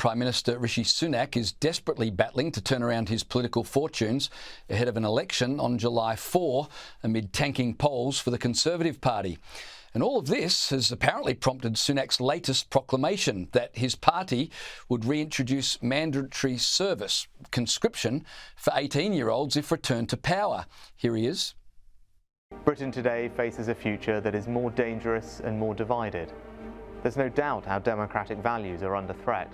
Prime Minister Rishi Sunak is desperately battling to turn around his political fortunes ahead of an election on July 4 amid tanking polls for the Conservative Party. And all of this has apparently prompted Sunak's latest proclamation that his party would reintroduce mandatory service, conscription, for 18-year-olds if returned to power. Here he is. Britain today faces a future that is more dangerous and more divided. There's no doubt our democratic values are under threat.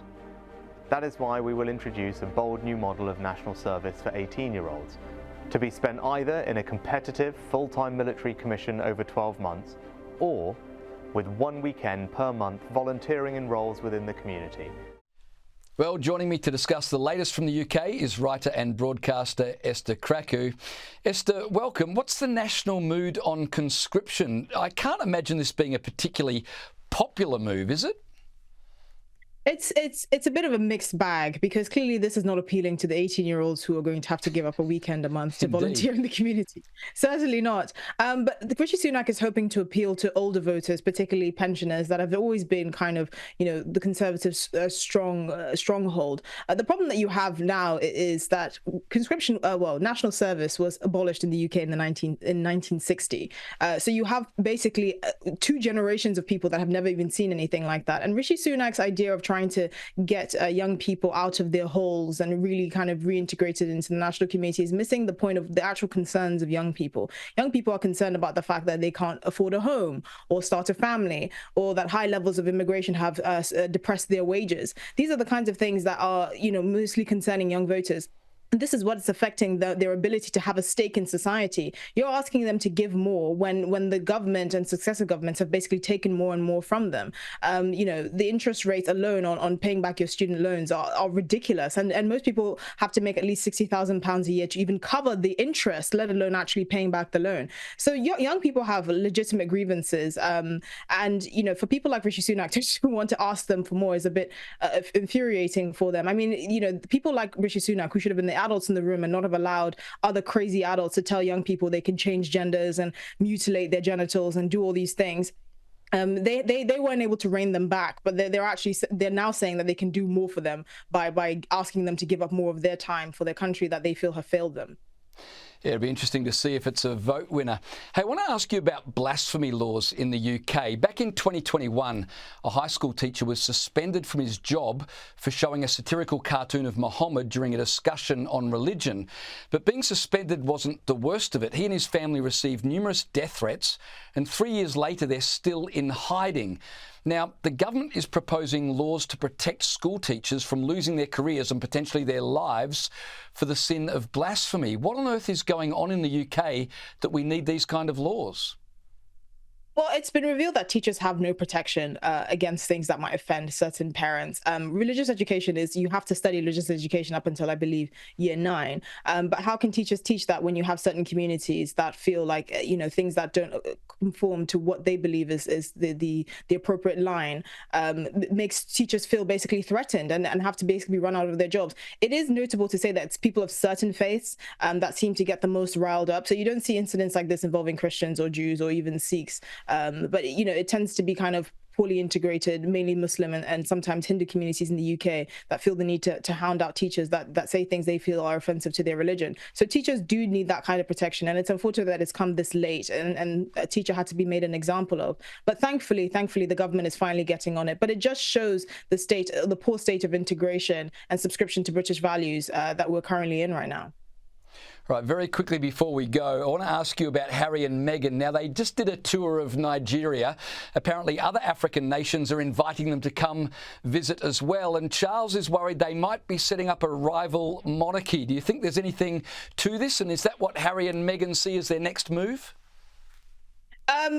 That is why we will introduce a bold new model of national service for 18-year-olds, to be spent either in a competitive full-time military commission over 12 months, or with 1 weekend per month volunteering in roles within the community. Well, joining me to discuss the latest from the UK is writer and broadcaster Esther Krakue. Esther, welcome. What's the national mood on conscription? I can't imagine this being a particularly popular move, is it? It's a bit of a mixed bag, because clearly this is not appealing to the 18-year-olds who are going to have to give up a weekend a month to volunteer in the community. Certainly not. But Rishi Sunak is hoping to appeal to older voters, particularly pensioners, that have always been kind of, the Conservatives' stronghold. The problem that you have now is that conscription, national service was abolished in the UK in 1960. So you have basically 2 generations of people that have never even seen anything like that. And Rishi Sunak's idea of trying to get young people out of their holes and really kind of reintegrated into the national community is missing the point of the actual concerns of young people. Young people are concerned about the fact that they can't afford a home or start a family, or that high levels of immigration have depressed their wages. These are the kinds of things that are, mostly concerning young voters. This is what's affecting their ability to have a stake in society. You're asking them to give more when the government and successive governments have basically taken more and more from them. The interest rates alone on paying back your student loans are ridiculous. And most people have to make at least £60,000 a year to even cover the interest, let alone actually paying back the loan. So young people have legitimate grievances. For people like Rishi Sunak to want to ask them for more is a bit infuriating for them. I mean, people like Rishi Sunak, who should have been the adults in the room and not have allowed other crazy adults to tell young people they can change genders and mutilate their genitals and do all these things. They weren't able to rein them back, but they're now saying that they can do more for them by asking them to give up more of their time for their country that they feel have failed them. Yeah, it'll be interesting to see if it's a vote winner. Hey, I want to ask you about blasphemy laws in the UK. Back in 2021, a high school teacher was suspended from his job for showing a satirical cartoon of Muhammad during a discussion on religion. But being suspended wasn't the worst of it. He and his family received numerous death threats, and 3 years later, they're still in hiding. Now, the government is proposing laws to protect school teachers from losing their careers and potentially their lives for the sin of blasphemy. What on earth is going on in the UK that we need these kind of laws? Well, it's been revealed that teachers have no protection against things that might offend certain parents. Religious education is, you have to study religious education up until, I believe, year 9. But how can teachers teach that when you have certain communities that feel like, things that don't conform to what they believe is the appropriate line, makes teachers feel basically threatened and have to basically run out of their jobs. It is notable to say that it's people of certain faiths that seem to get the most riled up. So you don't see incidents like this involving Christians or Jews or even Sikhs. But it tends to be kind of poorly integrated, mainly Muslim and sometimes Hindu communities in the UK that feel the need to hound out teachers that say things they feel are offensive to their religion. So teachers do need that kind of protection, and it's unfortunate that it's come this late and a teacher had to be made an example of. But thankfully, the government is finally getting on it. But it just shows the poor state of integration and subscription to British values that we're currently in right now. Right, very quickly before we go, I want to ask you about Harry and Meghan. Now, they just did a tour of Nigeria. Apparently, other African nations are inviting them to come visit as well. And Charles is worried they might be setting up a rival monarchy. Do you think there's anything to this? And is that what Harry and Meghan see as their next move?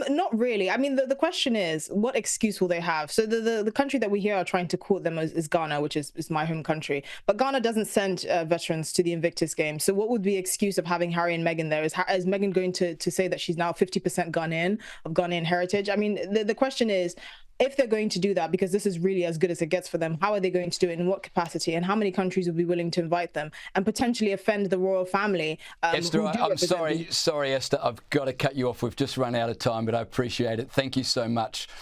Not really. I mean, the question is, what excuse will they have? So the country that we here are trying to court them is Ghana, which is my home country. But Ghana doesn't send veterans to the Invictus Games. So what would be the excuse of having Harry and Meghan there? Is Meghan going to say that she's now 50% Ghanaian, of Ghanaian heritage? I mean, the question is, if they're going to do that, because this is really as good as it gets for them, how are they going to do it, in what capacity, and how many countries will be willing to invite them and potentially offend the royal family? Esther, I'm sorry, Esther, I've got to cut you off. We've just run out of time, but I appreciate it. Thank you so much.